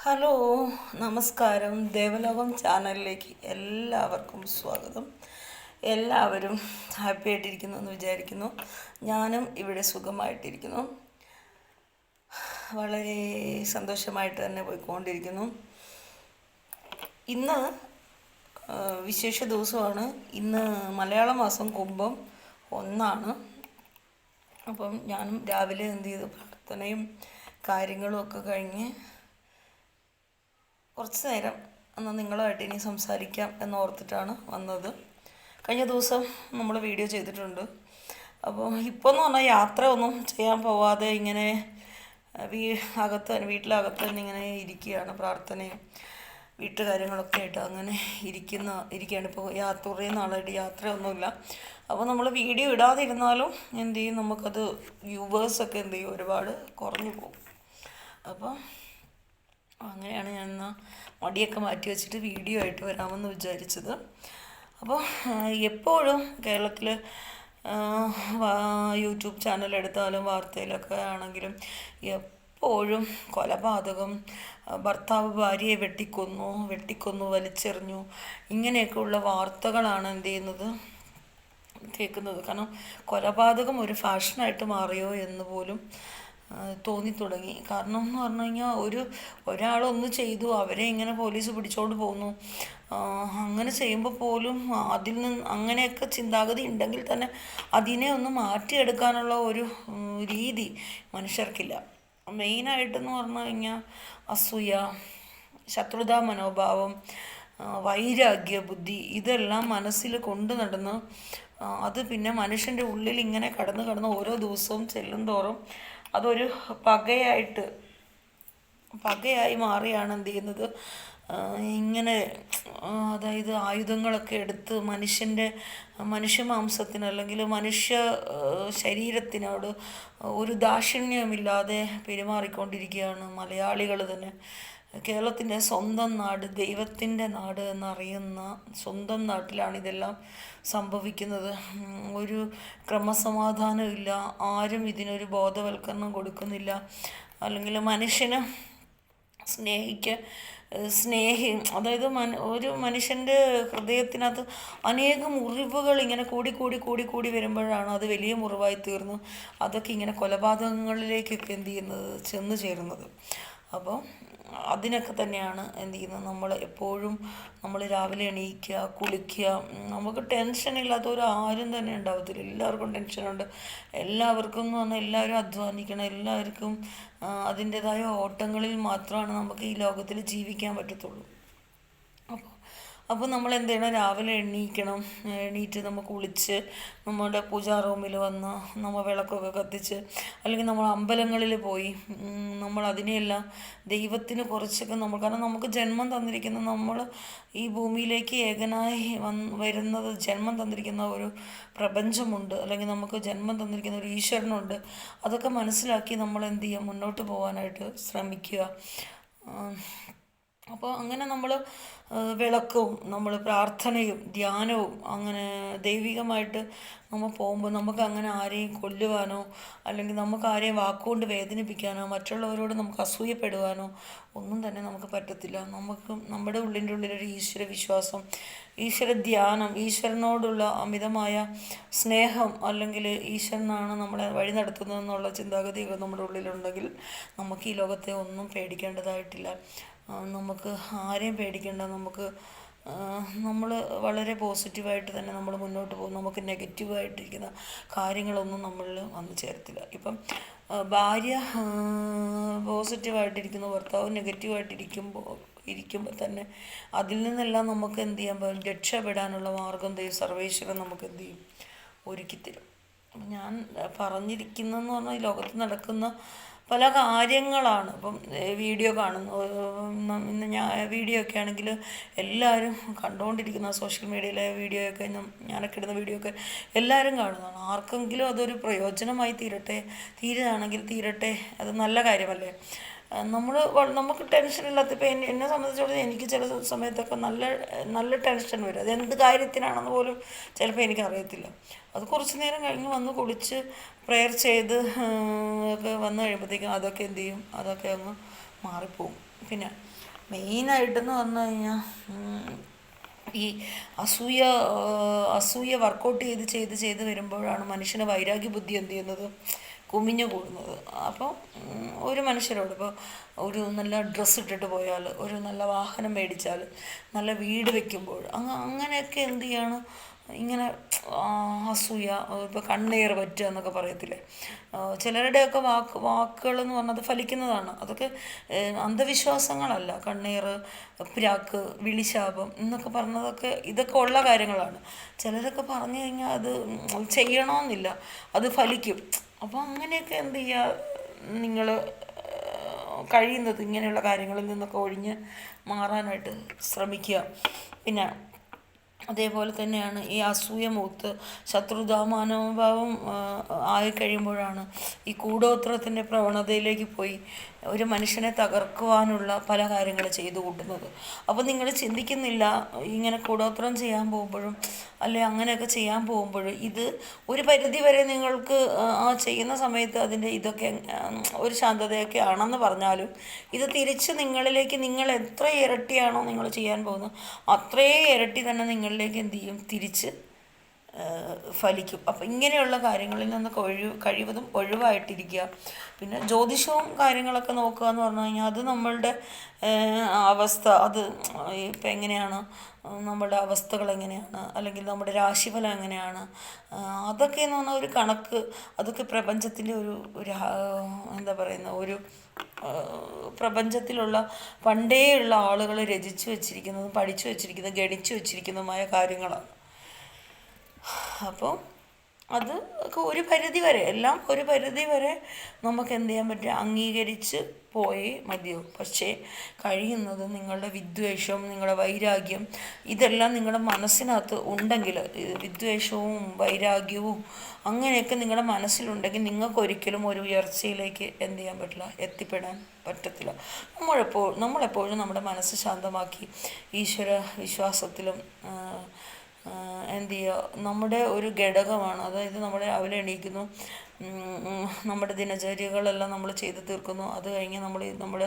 Hello, നമസ്കാരം. ദേവലോകം ചാനലിലേക്ക് എല്ലാവർക്കും സ്വാഗതം. എല്ലാവരും ഹാപ്പി ആയിട്ടിരിക്കുന്നു എന്ന് വിചാരിക്കുന്നു. ഞാനും ഇവിടെ സുഖമായിട്ടിരിക്കുന്നു. വളരെ സന്തോഷമായിട്ട് തന്നെ പോയിക്കൊണ്ടിരിക്കുന്നു. ഇന്ന് വിശേഷ ദിവസമാണ്. ഇന്ന് മലയാള മാസം കുംഭം 1. അപ്പം ഞാനും രാവിലെ എന്ത് ചെയ്തു, പ്രാർത്ഥനയും കാര്യങ്ങളും ഒക്കെ കഴിഞ്ഞ് കുറച്ച് നേരം എന്നാൽ നിങ്ങളുമായിട്ട് ഇനി സംസാരിക്കാം എന്നോർത്തിട്ടാണ് വന്നത്. കഴിഞ്ഞ ദിവസം നമ്മൾ വീഡിയോ ചെയ്തിട്ടുണ്ട്. അപ്പോൾ ഇപ്പോൾ എന്ന് പറഞ്ഞാൽ യാത്ര ഒന്നും ചെയ്യാൻ പോവാതെ ഇങ്ങനെ വീട്ടിലകത്ത് തന്നെ ഇങ്ങനെ ഇരിക്കുകയാണ്. പ്രാർത്ഥനയും വീട്ടുകാര്യങ്ങളൊക്കെ ആയിട്ട് അങ്ങനെ ഇരിക്കുകയാണ്. ഇപ്പോൾ കുറേ നാളായിട്ട് യാത്രയൊന്നുമില്ല. അപ്പോൾ നമ്മൾ വീഡിയോ ഇടാതിരുന്നാലും എന്ത് ചെയ്യും, നമുക്കത് വ്യൂവേഴ്സൊക്കെ എന്ത് ചെയ്യും, ഒരുപാട് കുറഞ്ഞു പോകും. അപ്പോൾ അങ്ങനെയാണ് ഞാൻ മടിയൊക്കെ മാറ്റി വെച്ചിട്ട് വീഡിയോ ആയിട്ട് വരാമെന്ന് വിചാരിച്ചത്. അപ്പോൾ എപ്പോഴും കേരളത്തിൽ യൂട്യൂബ് ചാനൽ എടുത്താലും വാർത്തയിലൊക്കെ ആണെങ്കിലും കൊലപാതകം, ഭർത്താവ് ഭാര്യയെ വെട്ടിക്കൊന്നു വലിച്ചെറിഞ്ഞു, ഇങ്ങനെയൊക്കെയുള്ള വാർത്തകളാണ് എന്ത് ചെയ്യുന്നത്, കേൾക്കുന്നത്. കാരണം കൊലപാതകം ഒരു ഫാഷനായിട്ട് മാറിയോ എന്ന് പോലും തോന്നി തുടങ്ങി. കാരണം എന്ന് പറഞ്ഞു കഴിഞ്ഞാൽ ഒരാളൊന്ന് ചെയ്തു, അവരെ ഇങ്ങനെ പോലീസ് പിടിച്ചോണ്ട് പോകുന്നു. അങ്ങനെ ചെയ്യുമ്പോൾ പോലും അതിൽ നിന്ന് അങ്ങനെയൊക്കെ ചിന്താഗതി ഉണ്ടെങ്കിൽ തന്നെ അതിനെ ഒന്ന് മാറ്റിയെടുക്കാനുള്ള ഒരു രീതി മനുഷ്യർക്കില്ല. മെയിനായിട്ടെന്ന് പറഞ്ഞു കഴിഞ്ഞാൽ അസൂയ, ശത്രുതാ മനോഭാവം, വൈരാഗ്യ ബുദ്ധി, ഇതെല്ലാം മനസ്സിൽ കൊണ്ടു നടന്ന് അത് പിന്നെ മനുഷ്യൻ്റെ ഉള്ളിൽ ഇങ്ങനെ കടന്ന് ഓരോ ദിവസവും ചെല്ലും തോറും അതൊരു പകയായി മാറിയാണ് എന്ത് ചെയ്യുന്നത്, ഇങ്ങനെ അതായത് ആയുധങ്ങളൊക്കെ എടുത്ത് മനുഷ്യ മാംസത്തിന് അല്ലെങ്കിൽ മനുഷ്യ ശരീരത്തിനോട് ഒരു ദാക്ഷിണ്യമില്ലാതെ പെരുമാറിക്കൊണ്ടിരിക്കുകയാണ് മലയാളികൾ തന്നെ. കേരളത്തിൻ്റെ സ്വന്തം നാട്, ദൈവത്തിൻ്റെ നാട് എന്നറിയുന്ന സ്വന്തം നാട്ടിലാണ് ഇതെല്ലാം സംഭവിക്കുന്നത്. ഒരു ക്രമസമാധാനമില്ല, ആരും ഇതിനൊരു ബോധവൽക്കരണം കൊടുക്കുന്നില്ല. അല്ലെങ്കിൽ മനുഷ്യനെ അതായത് ഒരു മനുഷ്യൻ്റെ ഹൃദയത്തിനകത്ത് അനേകം മുറിവുകൾ ഇങ്ങനെ കൂടി വരുമ്പോഴാണ് അത് വലിയ മുറിവായി തീർന്നു അതൊക്കെ ഇങ്ങനെ കൊലപാതകങ്ങളിലേക്കൊക്കെ എന്ത് ചെയ്യുന്നത്, ചെന്ന് ചേരുന്നത്. അപ്പോൾ അതിനൊക്കെ തന്നെയാണ് എന്ത് ചെയ്യുന്നത്, നമ്മൾ രാവിലെ എണീക്കുക, കുളിക്കുക. നമുക്ക് ടെൻഷൻ ഇല്ലാത്തവർ ആരും തന്നെ ഉണ്ടാവത്തില്ല. എല്ലാവർക്കും ടെൻഷനുണ്ട്. എല്ലാവർക്കും എന്ന് പറഞ്ഞാൽ എല്ലാവരും അധ്വാനിക്കണം. എല്ലാവർക്കും അതിൻ്റെതായ ഓട്ടങ്ങളിൽ മാത്രമാണ് നമുക്ക് ഈ ലോകത്തിൽ ജീവിക്കാൻ പറ്റത്തുള്ളൂ. അപ്പോൾ നമ്മൾ എന്ത് ചെയ്യണം, രാവിലെ എണീറ്റ് നമ്മൾ കുളിച്ച് നമ്മുടെ പൂജാ റൂമിൽ വന്ന് നമ്മൾ വിളക്കൊക്കെ കത്തിച്ച്, അല്ലെങ്കിൽ നമ്മൾ അമ്പലങ്ങളിൽ പോയി നമ്മൾ അതിനെയെല്ലാം ദൈവത്തിന് കുറച്ചൊക്കെ കാരണം നമുക്ക് ജന്മം തന്നിരിക്കുന്ന, നമ്മൾ ഈ ഭൂമിയിലേക്ക് ഏകനായി വരുന്നത് ജന്മം തന്നിരിക്കുന്ന ഒരു പ്രപഞ്ചമുണ്ട്, അല്ലെങ്കിൽ നമുക്ക് ജന്മം തന്നിരിക്കുന്ന ഒരു ഈശ്വരനുണ്ട്. അതൊക്കെ മനസ്സിലാക്കി നമ്മൾ എന്ത് ചെയ്യുക, മുന്നോട്ട് പോകാനായിട്ട് ശ്രമിക്കുക. അപ്പോൾ അങ്ങനെ നമ്മൾ വിളക്കും നമ്മൾ പ്രാർത്ഥനയും ധ്യാനവും അങ്ങനെ ദൈവികമായിട്ട് നമ്മൾ പോകുമ്പോൾ നമുക്ക് അങ്ങനെ ആരെയും കൊല്ലുവാനോ അല്ലെങ്കിൽ നമുക്ക് ആരെയും വാക്കുകൊണ്ട് വേദനിപ്പിക്കാനോ മറ്റുള്ളവരോട് നമുക്ക് അസൂയപ്പെടുവാനോ ഒന്നും തന്നെ നമുക്ക് പറ്റത്തില്ല. നമുക്ക് നമ്മുടെ ഉള്ളിലൊരു ഈശ്വര വിശ്വാസം, ഈശ്വര ധ്യാനം, ഈശ്വരനോടുള്ള അമിതമായ സ്നേഹം, അല്ലെങ്കിൽ ഈശ്വരനാണ് നമ്മളെ വഴി നടത്തുന്നതെന്നുള്ള ചിന്താഗതിയൊക്കെ നമ്മുടെ ഉള്ളിലുണ്ടെങ്കിൽ നമുക്ക് ഈ ലോകത്തെ ഒന്നും പേടിക്കേണ്ടതായിട്ടില്ല. നമുക്ക് ആരെയും പേടിക്കേണ്ട. നമ്മൾ വളരെ പോസിറ്റീവായിട്ട് തന്നെ നമ്മൾ മുന്നോട്ട് പോകും. നമുക്ക് നെഗറ്റീവായിട്ടിരിക്കുന്ന കാര്യങ്ങളൊന്നും നമ്മളിൽ വന്നു ചേരത്തില്ല. ഇപ്പം ഭാര്യ പോസിറ്റീവായിട്ടിരിക്കുന്നു, ഭർത്താവ് നെഗറ്റീവായിട്ടിരിക്കുമ്പോൾ തന്നെ അതിൽ നിന്നെല്ലാം നമുക്ക് എന്ത് ചെയ്യാൻ പറ്റും, രക്ഷപ്പെടാനുള്ള മാർഗം സർവേശ്വരൻ നമുക്ക് എന്ത് ചെയ്യും, ഒരുക്കിത്തരും. ഞാൻ പറഞ്ഞിരിക്കുന്നതെന്ന് പറഞ്ഞാൽ ഈ ലോകത്ത് നടക്കുന്ന പല കാര്യങ്ങളാണ്. ഇപ്പം വീഡിയോ കാണുന്നു, വീഡിയോ ഒക്കെ ആണെങ്കിൽ എല്ലാവരും കണ്ടുകൊണ്ടിരിക്കുന്ന സോഷ്യൽ മീഡിയയിലെ വീഡിയോ ഒക്കെ, ഞാനൊക്കെ ഇടുന്ന വീഡിയോ ഒക്കെ എല്ലാവരും കാണുന്നതാണ്. ആർക്കെങ്കിലും അതൊരു പ്രയോജനമായി തീരുകയാണെങ്കിൽ തീരട്ടെ, അത് നല്ല കാര്യമല്ലേ. നമുക്ക് ടെൻഷനില്ലാത്ത, ഇപ്പോൾ എന്നെ സംബന്ധിച്ചിടത്തോളം എനിക്ക് ചില സമയത്തൊക്കെ നല്ല ടെൻഷൻ വരും. അതെന്ത് കാര്യത്തിനാണെന്ന് പോലും ചിലപ്പോൾ എനിക്കറിയത്തില്ല. അത് കുറച്ച് നേരം കഴിഞ്ഞ് വന്ന് കുളിച്ച് പ്രെയർ ചെയ്ത് ഒക്കെ വന്നു കഴിയുമ്പോഴത്തേക്കും അതൊക്കെ എന്ത് ചെയ്യും, അതൊക്കെ അങ്ങ് മാറിപ്പോവും. പിന്നെ മെയിനായിട്ടെന്ന് പറഞ്ഞു കഴിഞ്ഞാൽ ഈ അസൂയ അസൂയ വർക്കൗട്ട് ചെയ്ത് വരുമ്പോഴാണ് മനുഷ്യന് വൈരാഗ്യ ബുദ്ധി എന്ത് ചെയ്യുന്നത്, കുമിഞ്ഞു കൂടുന്നത്. അപ്പോൾ ഒരു മനുഷ്യരോട് ഇപ്പോൾ ഒരു നല്ല ഡ്രസ്സ് ഇട്ടിട്ട് പോയാൽ, ഒരു നല്ല വാഹനം മേടിച്ചാൽ, നല്ല വീട് വെക്കുമ്പോൾ അങ്ങനെയൊക്കെ എന്ത് ചെയ്യാണ്, ഇങ്ങനെ അസൂയ, ഇപ്പോൾ കണ്ണേറ് പറ്റുക എന്നൊക്കെ പറയത്തില്ലേ. ചിലരുടെയൊക്കെ വാക്കുകളെന്ന് പറഞ്ഞത് ഫലിക്കുന്നതാണ്. അതൊക്കെ അന്ധവിശ്വാസങ്ങളല്ല. കണ്ണേറ്, പ്രാക്ക്, വിളിശാപം എന്നൊക്കെ പറഞ്ഞതൊക്കെ ഇതൊക്കെ ഉള്ള കാര്യങ്ങളാണ്. ചിലരൊക്കെ പറഞ്ഞു കഴിഞ്ഞാൽ അത് ചെയ്യണമെന്നില്ല, അത് ഫലിക്കും. അപ്പോൾ അങ്ങനെയൊക്കെ എന്ത് ചെയ്യുക, നിങ്ങൾ കഴിയുന്നത് ഇങ്ങനെയുള്ള കാര്യങ്ങളിൽ നിന്നൊക്കെ ഒഴിഞ്ഞ് മാറാനായിട്ട് ശ്രമിക്കുക. പിന്നെ അതേപോലെ തന്നെയാണ് ഈ അസൂയ മൂത്ത് ശത്രുതാ മനോഭാവം ആയിക്കഴിയുമ്പോഴാണ് ഈ കൂടോത്രത്തിൻ്റെ പ്രവണതയിലേക്ക് പോയി ഒരു മനുഷ്യനെ തകർക്കുവാനുള്ള പല കാര്യങ്ങൾ ചെയ്തു കൂട്ടുന്നത്. അപ്പോൾ നിങ്ങൾ ചിന്തിക്കുന്നില്ല, ഇങ്ങനെ കൂടോത്രം ചെയ്യാൻ പോകുമ്പോഴും അല്ലെ അങ്ങനെയൊക്കെ ചെയ്യാൻ പോകുമ്പോഴും ഇത് ഒരു പരിധി വരെ നിങ്ങൾക്ക് ആ ചെയ്യുന്ന സമയത്ത് അതിൻ്റെ ഇതൊക്കെ ഒരു ശാന്തതയൊക്കെ ആണെന്ന് പറഞ്ഞാലും ഇത് തിരിച്ച് നിങ്ങളിലേക്ക്, നിങ്ങൾ എത്ര ഇരട്ടിയാണോ നിങ്ങൾ ചെയ്യാൻ പോകുന്നത് അത്രേ ഇരട്ടി തന്നെ നിങ്ങളിലേക്ക് എന്ത് ചെയ്യും, തിരിച്ച് ഫലിക്കും. അപ്പം ഇങ്ങനെയുള്ള കാര്യങ്ങളിൽ നിന്നൊക്കെ കഴിവതും ഒഴിവായിട്ടിരിക്കുക. പിന്നെ ജ്യോതിഷവും കാര്യങ്ങളൊക്കെ നോക്കുക എന്ന് പറഞ്ഞു കഴിഞ്ഞാൽ അത് നമ്മളുടെ അവസ്ഥ, അത് ഇപ്പം എങ്ങനെയാണ് നമ്മുടെ അവസ്ഥകൾ എങ്ങനെയാണ്, അല്ലെങ്കിൽ നമ്മുടെ രാശിഫലം എങ്ങനെയാണ്, അതൊക്കെ എന്ന് പറഞ്ഞാൽ ഒരു കണക്ക്, അതൊക്കെ പ്രപഞ്ചത്തിൻ്റെ ഒരു എന്താ പറയുന്ന ഒരു പ്രപഞ്ചത്തിലുള്ള പണ്ടേയുള്ള ആളുകൾ രചിച്ചു വച്ചിരിക്കുന്നതും പഠിച്ചു വച്ചിരിക്കുന്നതും ഗണിച്ചു വച്ചിരിക്കുന്നതുമായ കാര്യങ്ങളാണ്. അപ്പോൾ അത് ഒക്കെ ഒരു പരിധി വരെ, എല്ലാം ഒരു പരിധി വരെ നമുക്ക് എന്ത് ചെയ്യാൻ പറ്റും, അംഗീകരിച്ച് പോയേ മതിയാവും. പക്ഷേ കഴിയുന്നത് നിങ്ങളുടെ വിദ്വേഷം, നിങ്ങളുടെ വൈരാഗ്യം ഇതെല്ലാം നിങ്ങളുടെ മനസ്സിനകത്ത് ഉണ്ടെങ്കിൽ, വിദ്വേഷവും വൈരാഗ്യവും അങ്ങനെയൊക്കെ നിങ്ങളുടെ മനസ്സിലുണ്ടെങ്കിൽ നിങ്ങൾക്കൊരിക്കലും ഒരു ഉയർച്ചയിലേക്ക് എന്ത് ചെയ്യാൻ പറ്റില്ല, എത്തിപ്പെടാൻ പറ്റത്തില്ല. നമ്മളെപ്പോഴും നമ്മുടെ മനസ്സ് ശാന്തമാക്കി ഈശ്വര വിശ്വാസത്തിലും എന്ത് ചെയ്യുക, നമ്മുടെ ഒരു ഘടകമാണ്. അതായത് നമ്മൾ രാവിലെ എണീക്കുന്നു, നമ്മുടെ ദിനചര്യകളെല്ലാം നമ്മൾ ചെയ്ത് തീർക്കുന്നു, അത് കഴിഞ്ഞ് നമ്മൾ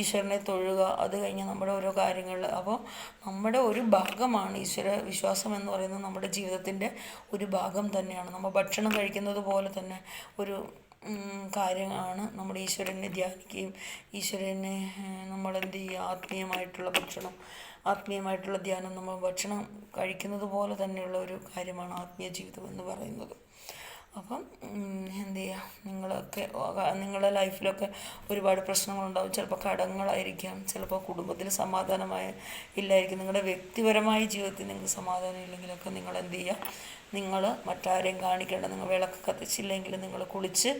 ഈശ്വരനെ തൊഴുക, അത് കഴിഞ്ഞ് നമ്മുടെ ഓരോ കാര്യങ്ങൾ. അപ്പോൾ നമ്മുടെ ഒരു ഭാഗമാണ് ഈശ്വര വിശ്വാസം എന്ന് പറയുന്നത്, നമ്മുടെ ജീവിതത്തിൻ്റെ ഒരു ഭാഗം തന്നെയാണ്. നമ്മൾ ഭക്ഷണം കഴിക്കുന്നത് പോലെ തന്നെ ഒരു കാര്യമാണ് നമ്മുടെ ഈശ്വരനെ ധ്യാനിക്കുകയും ഈശ്വരനെ നമ്മളെന്ത് ചെയ്യുക, ആത്മീയമായിട്ടുള്ള ധ്യാനം, നമ്മൾ ഭക്ഷണം കഴിക്കുന്നത് പോലെ തന്നെയുള്ള ഒരു കാര്യമാണ് ആത്മീയ ജീവിതം എന്ന് പറയുന്നത്. അപ്പം എന്ത് ചെയ്യുക, നിങ്ങളുടെ ലൈഫിലൊക്കെ ഒരുപാട് പ്രശ്നങ്ങളുണ്ടാവും. ചിലപ്പോൾ കടങ്ങളായിരിക്കാം, ചിലപ്പോൾ കുടുംബത്തിൽ സമാധാനമായ ഇല്ലായിരിക്കും, നിങ്ങളുടെ വ്യക്തിപരമായ ജീവിതത്തിൽ നിങ്ങൾക്ക് സമാധാനം ഇല്ലെങ്കിലൊക്കെ നിങ്ങൾ എന്ത് ചെയ്യുക, നിങ്ങൾ മറ്റാരെയും കാണിക്കേണ്ട, നിങ്ങൾ വിളക്ക് കത്തിച്ചില്ലെങ്കിൽ നിങ്ങൾ കുളിച്ച്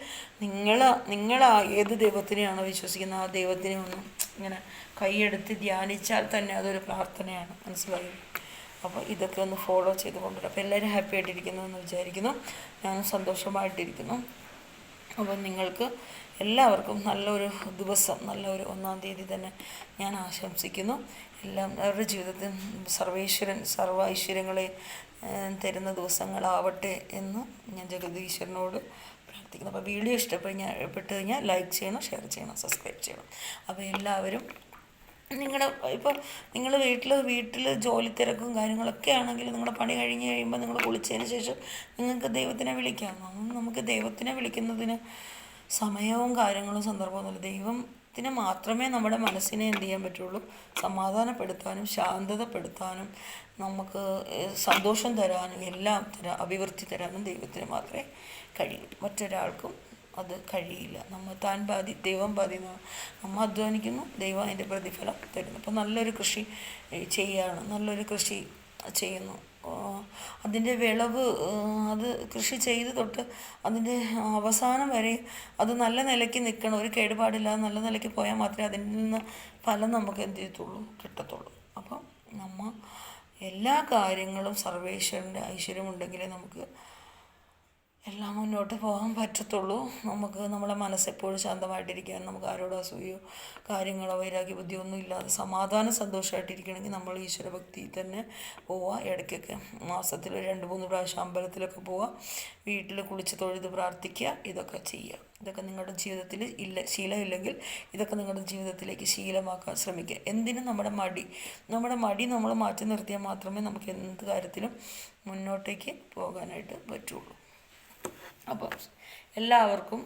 നിങ്ങൾ ഏത് ദൈവത്തിനെയാണോ വിശ്വസിക്കുന്നത് ആ ദൈവത്തിനെ ഒന്ന് ഇങ്ങനെ കൈയെടുത്ത് ധ്യാനിച്ചാൽ തന്നെ അതൊരു പ്രാർത്ഥനയാണ്. മനസ്സിലായി? അപ്പോൾ ഇതൊക്കെ ഒന്ന് ഫോളോ ചെയ്ത് കൊണ്ടുവരും. അപ്പോൾ എല്ലാവരും ഹാപ്പി ആയിട്ടിരിക്കുന്നു എന്ന് വിചാരിക്കുന്നു. ഞാനും സന്തോഷമായിട്ടിരിക്കുന്നു. അപ്പോൾ നിങ്ങൾക്ക് എല്ലാവർക്കും നല്ലൊരു ദിവസം, നല്ലൊരു 1-ാം തീയതി തന്നെ ഞാൻ ആശംസിക്കുന്നു. എല്ലാവരുടെ ജീവിതത്തിൽ സർവേശ്വരൻ സർവ്വ ഐശ്വര്യങ്ങളെ തരുന്ന ദിവസങ്ങളാവട്ടെ എന്ന് ഞാൻ ജഗദീശ്വരനോട് പ്രാർത്ഥിക്കുന്നു. അപ്പോൾ വീഡിയോ ഇഷ്ടപ്പെട്ട് കഴിഞ്ഞാൽ ലൈക്ക് ചെയ്യണം, ഷെയർ ചെയ്യണം, സബ്സ്ക്രൈബ് ചെയ്യണം. അപ്പോൾ എല്ലാവരും ഇപ്പോൾ നിങ്ങൾ വീട്ടിൽ ജോലി തിരക്കും കാര്യങ്ങളൊക്കെ ആണെങ്കിൽ നിങ്ങളുടെ പണി കഴിഞ്ഞ് കഴിയുമ്പോൾ നിങ്ങൾ കുളിച്ചതിന് ശേഷം നിങ്ങൾക്ക് ദൈവത്തിനെ വിളിക്കാം. നമുക്ക് ദൈവത്തിനെ വിളിക്കുന്നതിന് സമയവും കാര്യങ്ങളും സന്ദർഭമൊന്നുമില്ല. ദൈവത്തിന് മാത്രമേ നമ്മുടെ മനസ്സിനെ എന്ത് ചെയ്യാൻ പറ്റുള്ളൂ, സമാധാനപ്പെടുത്താനും ശാന്തതപ്പെടുത്താനും നമുക്ക് സന്തോഷം തരാനും എല്ലാം അഭിവൃദ്ധി തരാനും ദൈവത്തിന് മാത്രമേ കഴിയൂ. മറ്റൊരാൾക്കും അത് കഴിയില്ല. താൻ പാതി ദൈവം പാതി. നമ്മൾ അധ്വാനിക്കുന്നു, ദൈവം അതിൻ്റെ പ്രതിഫലം തരുന്നു. അപ്പോൾ നല്ലൊരു കൃഷി ചെയ്യുന്നു, അതിൻ്റെ വിളവ്, അത് കൃഷി ചെയ്ത് തൊട്ട് അതിൻ്റെ അവസാനം വരെ അത് നല്ല നിലയ്ക്ക് നിൽക്കണം, ഒരു കേടുപാടില്ലാതെ നല്ല നിലയ്ക്ക് പോയാൽ മാത്രമേ അതിൽ നിന്ന് ഫലം നമുക്ക് എന്ത് ചെയ്യത്തുള്ളൂ, കിട്ടത്തുള്ളൂ. അപ്പം നമ്മൾ എല്ലാ കാര്യങ്ങളും സർവേശ്വരൻ്റെ ഐശ്വര്യമുണ്ടെങ്കിലേ നമുക്ക് എല്ലാം മുന്നോട്ട് പോകാൻ പറ്റത്തുള്ളൂ. നമുക്ക് നമ്മളെ മനസ്സെപ്പോഴും ശാന്തമായിട്ടിരിക്കാൻ, നമുക്ക് ആരോടും അസൂയോ കാര്യങ്ങളോ വൈരാഗ്യ ബുദ്ധിയോ ഒന്നും ഇല്ലാതെ സമാധാനസന്തോഷമായിട്ടിരിക്കണമെങ്കിൽ നമ്മൾ ഈശ്വരഭക്തി തന്നെ പോവുക. ഇടയ്ക്കൊക്കെ മാസത്തിൽ 2-3 പ്രാവശ്യം അമ്പലത്തിലൊക്കെ പോവുക, വീട്ടിൽ കുളിച്ച് തൊഴുത് പ്രാർത്ഥിക്കുക, ഇതൊക്കെ ചെയ്യുക. ഇതൊക്കെ നിങ്ങളുടെ ജീവിതത്തിൽ ശീലമില്ലെങ്കിൽ ഇതൊക്കെ നിങ്ങളുടെ ജീവിതത്തിലേക്ക് ശീലമാക്കാൻ ശ്രമിക്കുക. എന്തിനും നമ്മുടെ മടി നമ്മൾ മാറ്റി നിർത്തിയാൽ മാത്രമേ നമുക്ക് എന്ത് കാര്യത്തിലും മുന്നോട്ടേക്ക് പോകാനായിട്ട് പറ്റുള്ളൂ. അപ്പോൾ എല്ലാവർക്കും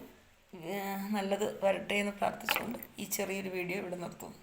നല്ലത് വരട്ടെ എന്ന് പ്രാർത്ഥിച്ചുകൊണ്ട് ഈ ചെറിയൊരു വീഡിയോ ഇവിടെ നിർത്തുന്നു.